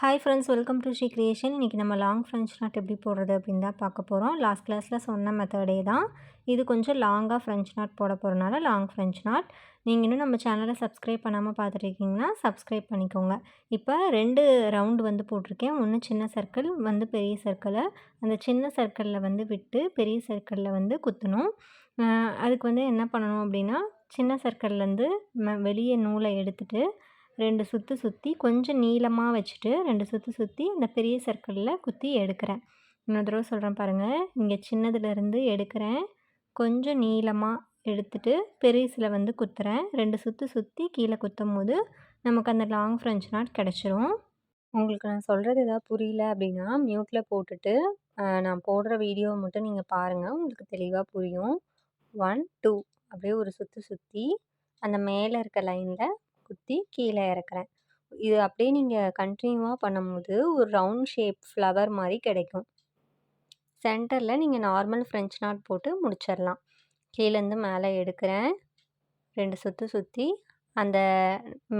Hi friends, welcome to Sri creation. இன்றைக்கி நம்ம long French not எப்படி போடுறது அப்படின்னு தான் பார்க்க போகிறோம். லாஸ்ட் கிளாஸில் சொன்ன மெத்தடே தான். இது கொஞ்சம் லாங்காக ஃப்ரெஞ்ச் நாட் போட போகிறனால லாங் ஃப்ரெஞ்ச் நாட். நீங்கள் இன்னும் நம்ம சேனலை சப்ஸ்கிரைப் பண்ணாமல் பார்த்துட்ருக்கீங்கன்னா சப்ஸ்கிரைப் பண்ணிக்கோங்க. இப்போ 2 ரவுண்டு வந்து போட்டிருக்கேன். ஒன்று சின்ன சர்க்கிள் வந்து பெரிய சர்க்கிளை அந்த சின்ன சர்க்கிளில் வந்து விட்டு பெரிய சர்க்கிளில் வந்து குத்தணும். அதுக்கு வந்து என்ன பண்ணணும் அப்படின்னா, சின்ன சர்க்கிள்லேருந்து வெளியே நூலை எடுத்துகிட்டு 2 சுற்று சுற்றி கொஞ்சம் நீளமாக வச்சுட்டு 2 சுற்று சுற்றி அந்த பெரிய சர்க்கிளில் குத்தி எடுக்கிறேன். இன்னொரு தடவை சொல்கிறேன் பாருங்கள். இங்கே சின்னதுலேருந்து எடுக்கிறேன், கொஞ்சம் நீளமாக எடுத்துட்டு பெருசில் வந்து குத்துறேன். 2 சுற்று சுற்றி கீழே குத்தும்போது நமக்கு அந்த லாங் ஃப்ரெஞ்ச் நாட் கிடச்சிரும். உங்களுக்கு நான் சொல்கிறது ஏதாவது புரியல அப்படின்னா மியூட்டில் போட்டுட்டு நான் போடுற வீடியோவை மட்டும் நீங்கள் பாருங்கள், உங்களுக்கு தெளிவாக புரியும். 1, 2 அப்படியே ஒரு சுற்று சுற்றி அந்த மேலே இருக்க லைனில் குத்தி கீழே இறக்குறேன். இது அப்படியே நீங்கள் கண்டினியூவாக பண்ணும்போது ஒரு ரவுண்ட் ஷேப் ஃப்ளவர் மாதிரி கிடைக்கும். சென்டரில் நீங்கள் நார்மல் ஃப்ரெஞ்ச் நாட் போட்டு முடிச்சிடலாம். கீழேருந்து மேலே எடுக்கிறேன், 2 சுற்று சுற்றி அந்த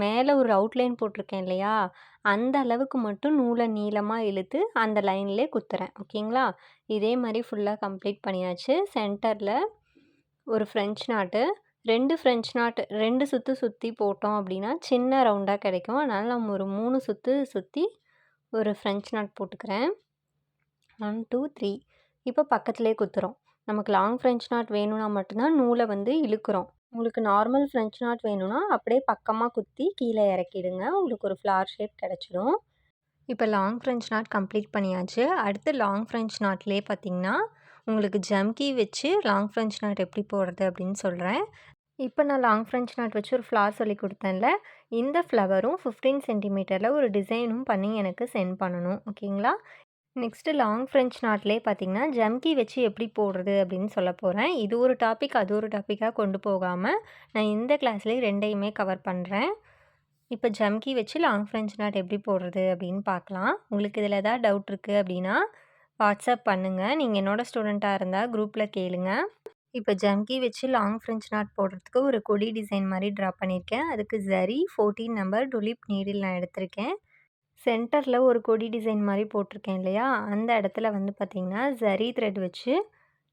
மேலே ஒரு அவுட்லைன் போட்டிருக்கேன் இல்லையா, அந்த அளவுக்கு மட்டும் நூலை நீளமாக இழுத்து அந்த லைன்லேயே குத்துறேன். ஓகேங்களா? இதே மாதிரி ஃபுல்லாக கம்ப்ளீட் பண்ணியாச்சு. சென்டரில் ஒரு ஃப்ரெஞ்ச் நாட்டு 2 ஃப்ரெஞ்ச் நாட் 2 சுற்று சுற்றி போட்டோம் அப்படின்னா சின்ன ரவுண்டாக கிடைக்கும். அதனால் நம்ம ஒரு 3 சுற்று சுற்றி ஒரு ஃப்ரெஞ்ச் நாட் போட்டுக்கிறேன். 1, 2, 3 இப்போ பக்கத்துலேயே குத்துறோம். நமக்கு லாங் ஃப்ரெஞ்ச் நாட் வேணும்னா மட்டும்தான் நூலை வந்து இழுக்கிறோம். உங்களுக்கு நார்மல் ஃப்ரெஞ்ச் நாட் வேணும்னா அப்படியே பக்கமாக குத்தி கீழே இறக்கிடுங்க. உங்களுக்கு ஒரு ஃப்ளார் ஷேப் கிடச்சிடும். இப்போ லாங் ஃப்ரெஞ்ச் நாட் கம்ப்ளீட் பண்ணியாச்சு. அடுத்து லாங் ஃப்ரெஞ்ச் நாட்லேயே பார்த்திங்கன்னா உங்களுக்கு ஜம்கி வச்சு லாங் ஃப்ரெஞ்ச் நாட் எப்படி போடுறது அப்படின்னு சொல்கிறேன். இப்போ நான் லாங் ஃப்ரெஞ்ச் நாட் வச்சு ஒரு ஃப்ளார் சொல்லி கொடுத்தேன்ல, இந்த ஃப்ளவரும் 15 சென்டிமீட்டரில் ஒரு டிசைனும் பண்ணி எனக்கு சென்ட் பண்ணணும். ஓகேங்களா? நெக்ஸ்ட்டு லாங் ஃப்ரெஞ்ச் நாட்லேயே பார்த்திங்கன்னா ஜம்கி வச்சு எப்படி போடுறது அப்படின்னு சொல்ல போகிறேன். இது ஒரு டாபிக் அது ஒரு டாப்பிக்காக கொண்டு போகாமல் நான் இந்த கிளாஸ்லேயே 2யுமே கவர் பண்ணுறேன். இப்போ ஜம்கி வச்சு லாங் ஃப்ரெஞ்ச் நாட் எப்படி போடுறது அப்படின்னு பார்க்கலாம். உங்களுக்கு இதில் எதாவது டவுட் இருக்குது அப்படின்னா வாட்ஸ்அப் பண்ணுங்கள். நீங்கள் என்னோடய ஸ்டூடெண்ட்டாக இருந்தால் குரூப்பில் கேளுங்க. இப்போ ஜம்கி வச்சு லாங் ஃப்ரெஞ்ச் நாட் போடுறதுக்கு ஒரு கொடி டிசைன் மாதிரி ட்ரா பண்ணியிருக்கேன். அதுக்கு ஜரி 14 நம்பர் டுலிப் நீடில் நான் எடுத்திருக்கேன். சென்டரில் ஒரு கொடி டிசைன் மாதிரி போட்டிருக்கேன் இல்லையா, அந்த இடத்துல வந்து பார்த்திங்கன்னா ஜரி த்ரெட் வச்சு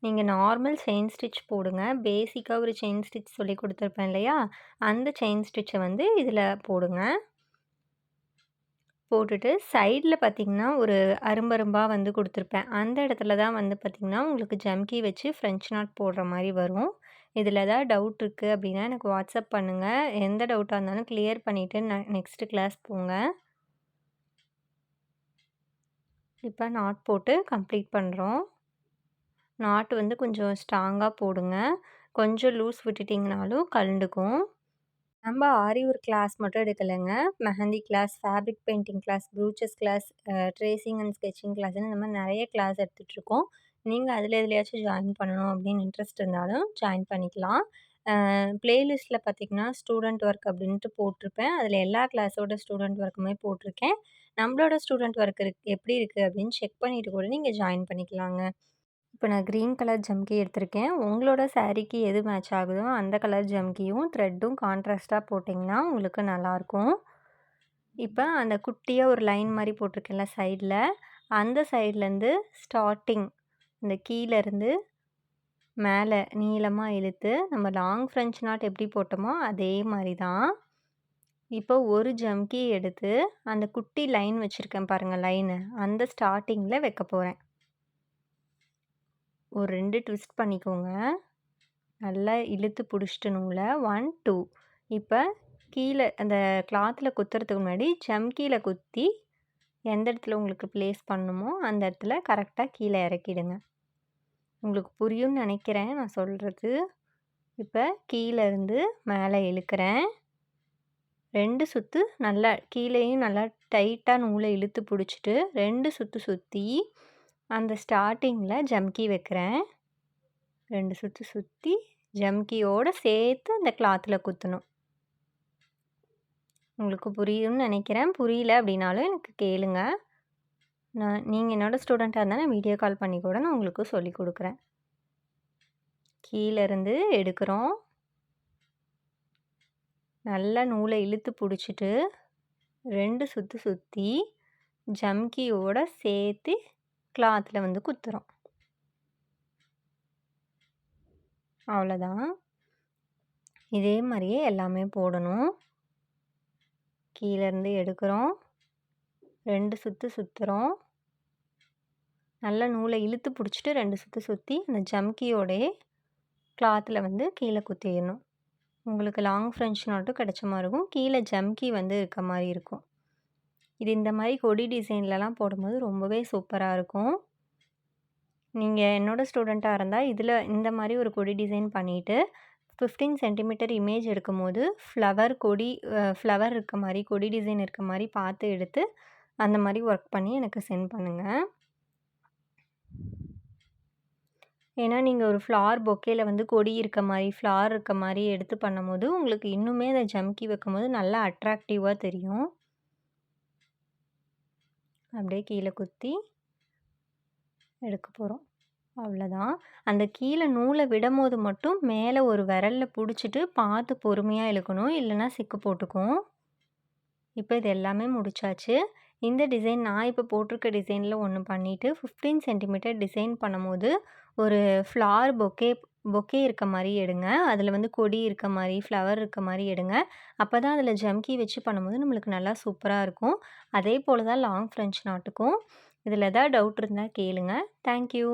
நீங்கள் நார்மல் செயின் ஸ்டிச் போடுங்க. பேசிக்காக ஒரு செயின் ஸ்டிச் சொல்லி கொடுத்துருப்பேன் இல்லையா, அந்த செயின் ஸ்டிச்சை வந்து இதில் போடுங்க. போட்டுட்டு சைடில் பார்த்திங்கன்னா ஒரு அரும்பரும்பாக வந்து கொடுத்துருப்பேன். அந்த இடத்துல தான் வந்து பார்த்திங்கன்னா உங்களுக்கு ஜம்கி வச்சு ஃப்ரெஞ்ச் நாட் போடுற மாதிரி வரும். இதில் ஏதாவது டவுட் இருக்குது அப்படின்னா எனக்கு வாட்ஸ்அப் பண்ணுங்கள். எந்த டவுட்டாக இருந்தாலும் கிளியர் பண்ணிவிட்டு நெக்ஸ்ட்டு கிளாஸ் போங்க. இப்போ நாட் போட்டு கம்ப்ளீட் பண்ணுறோம். நாட் வந்து கொஞ்சம் ஸ்ட்ராங்காக போடுங்க. கொஞ்சம் லூஸ் விட்டுட்டிங்கனாலும் கழண்டுக்கும். நம்ம ஆரி ஒர்க் கிளாஸ் மட்டும் எடுக்கலைங்க. Mehndi class, fabric painting class, brooches class, tracing and sketching கிளாஸ்ன்னு இந்த மாதிரி நிறைய கிளாஸ் எடுத்துகிட்ருக்கோம். நீங்கள் அதில் எதுலையாச்சும் ஜாயின் பண்ணணும் அப்படின்னு இன்ட்ரெஸ்ட் இருந்தாலும் ஜாயின் பண்ணிக்கலாம். ப்ளேலிஸ்ட்டில் பார்த்திங்கன்னா ஸ்டூடெண்ட் ஒர்க் அப்படின்ட்டு போட்டிருப்பேன். அதில் எல்லா கிளாஸோட ஸ்டூடெண்ட் ஒர்க்குமே போட்டிருக்கேன். நம்மளோட ஸ்டூடெண்ட் ஒர்க் எப்படி இருக்குது அப்படின்னு செக் பண்ணிவிட்டு கூட நீங்கள் ஜாயின் பண்ணிக்கலாங்க. இப்போ நான் க்ரீன் கலர் ஜம்கி எடுத்திருக்கேன். உங்களோட சாரீக்கு எது மேட்ச் ஆகுதோ அந்த கலர் ஜம்கியும் த்ரெட்டும் கான்ட்ராஸ்ட்டாக போட்டிங்கன்னா உங்களுக்கு நல்லாயிருக்கும். இப்போ அந்த குட்டியாக ஒரு லைன் மாதிரி போட்டிருக்கேன்ல சைடில், அந்த சைட்லேருந்து ஸ்டார்டிங் இந்த கீழேருந்து மேலே நீளமாக இழுத்து நம்ம லாங் ஃப்ரெஞ்ச் நாட் எப்படி போட்டோமோ அதே மாதிரி தான். இப்போ ஒரு ஜம்கி எடுத்து அந்த குட்டி லைன் வச்சுருக்கேன் பாருங்கள், லைனு அந்த ஸ்டார்டிங்கில் வைக்க போகிறேன். ஒரு 2 ட்விஸ்ட் பண்ணிக்கோங்க. நல்லா இழுத்து பிடிச்சிட்டு நூலை 1, 2 இப்போ கீழே அந்த கிளாத்தில் குத்துறதுக்கு முன்னாடி ஜம்கியில் குத்தி எந்த இடத்துல உங்களுக்கு ப்ளேஸ் பண்ணணுமோ அந்த இடத்துல கரெக்டாக கீழே இறக்கிடுங்க. உங்களுக்கு புரியும்னு நினைக்கிறேன் நான் சொல்கிறது. இப்போ கீழேருந்து மேலே இழுக்கிறேன். 2 சுற்று நல்லா கீழேயும் நல்லா டைட்டாக நூலை இழுத்து பிடிச்சிட்டு 2 சுற்று சுற்றி அந்த ஸ்டார்டிங்கில் ஜம்கி வைக்கிறேன். 2 சுற்று சுற்றி ஜம்கியோடு சேர்த்து அந்த கிளாத்தில் குத்தணும். உங்களுக்கு புரியும்னு நினைக்கிறேன். புரியல அப்படின்னாலும் எனக்கு கேளுங்க. நீங்கள் என்னோடய ஸ்டூடெண்ட்டாக இருந்தால் நான் வீடியோ கால் பண்ணி கூட நான் உங்களுக்கு சொல்லி கொடுக்குறேன். கீழேருந்து எடுக்கிறோம். நல்லா நூலை இழுத்து பிடிச்சிட்டு 2 சுற்று சுற்றி ஜம்கியோட சேர்த்து கிளாத்தில் வந்து குத்துறோம். அவ்வளோதான். இதே மாதிரியே எல்லாமே போடணும். கீழேருந்து எடுக்கிறோம், 2 சுற்று சுற்றுறோம். நல்லா நூலை இழுத்து பிடிச்சிட்டு 2 சுற்று சுற்றி அந்த ஜம்கியோடைய கிளாத்தில் வந்து கீழே குத்திடணும். உங்களுக்கு லாங் ஃப்ரெஞ்ச் நாட்டும் கிடைச்ச மாதிரி இருக்கும். கீழே ஜம்கி வந்து இருக்க மாதிரி இருக்கும். இது இந்த மாதிரி கொடி டிசைன்லலாம் போடும்போது ரொம்பவே சூப்பராக இருக்கும். நீங்கள் என்னோட ஸ்டூடெண்ட்டாக இருந்தால் இதில் இந்த மாதிரி ஒரு கொடி டிசைன் பண்ணிவிட்டு 15 சென்டிமீட்டர் இமேஜ் எடுக்கும்போது ஃப்ளவர் இருக்க மாதிரி, கொடி டிசைன் இருக்க மாதிரி பார்த்து எடுத்து அந்த மாதிரி ஒர்க் பண்ணி எனக்கு சென்ட் பண்ணுங்கள். ஏன்னா நீங்கள் ஒரு ஃப்ளார் பொக்கேல வந்து கொடி இருக்க மாதிரி, ஃப்ளார் இருக்க மாதிரி எடுத்து பண்ணும்போது உங்களுக்கு இன்னுமே அதை ஜம்கி வைக்கும்போது நல்லா அட்ராக்டிவாக தெரியும். அப்படியே கீழே குத்தி எடுக்க போகிறோம். அவ்வளோதான். அந்த கீழே நூலை விடும்போது மட்டும் மேலே ஒரு விரலில் பிடிச்சிட்டு பார்த்து பொறுமையாக இழுக்கணும், இல்லைன்னா சிக்கு போட்டுக்கும். இப்போ இது எல்லாமே முடிச்சாச்சு. இந்த டிசைன் நான் இப்போ போட்டிருக்க டிசைனில் ஒன்று பண்ணிவிட்டு 15 சென்டிமீட்டர் டிசைன் பண்ணும்போது ஒரு ஃப்ளார் பொக்கே இருக்க மாதிரி எடுங்க. அதில் வந்து கொடி இருக்க மாதிரி, ஃப்ளவர் இருக்க மாதிரி எடுங்க. அப்போ தான் அதில் ஜம்கி வச்சு பண்ணும்போது நம்மளுக்கு நல்லா சூப்பராக இருக்கும். அதே போல் தான் லாங் ஃப்ரெஞ்ச் நாட்டுக்கும். இதில் எதாவது டவுட் இருந்தால் கேளுங்க. தேங்க்யூ.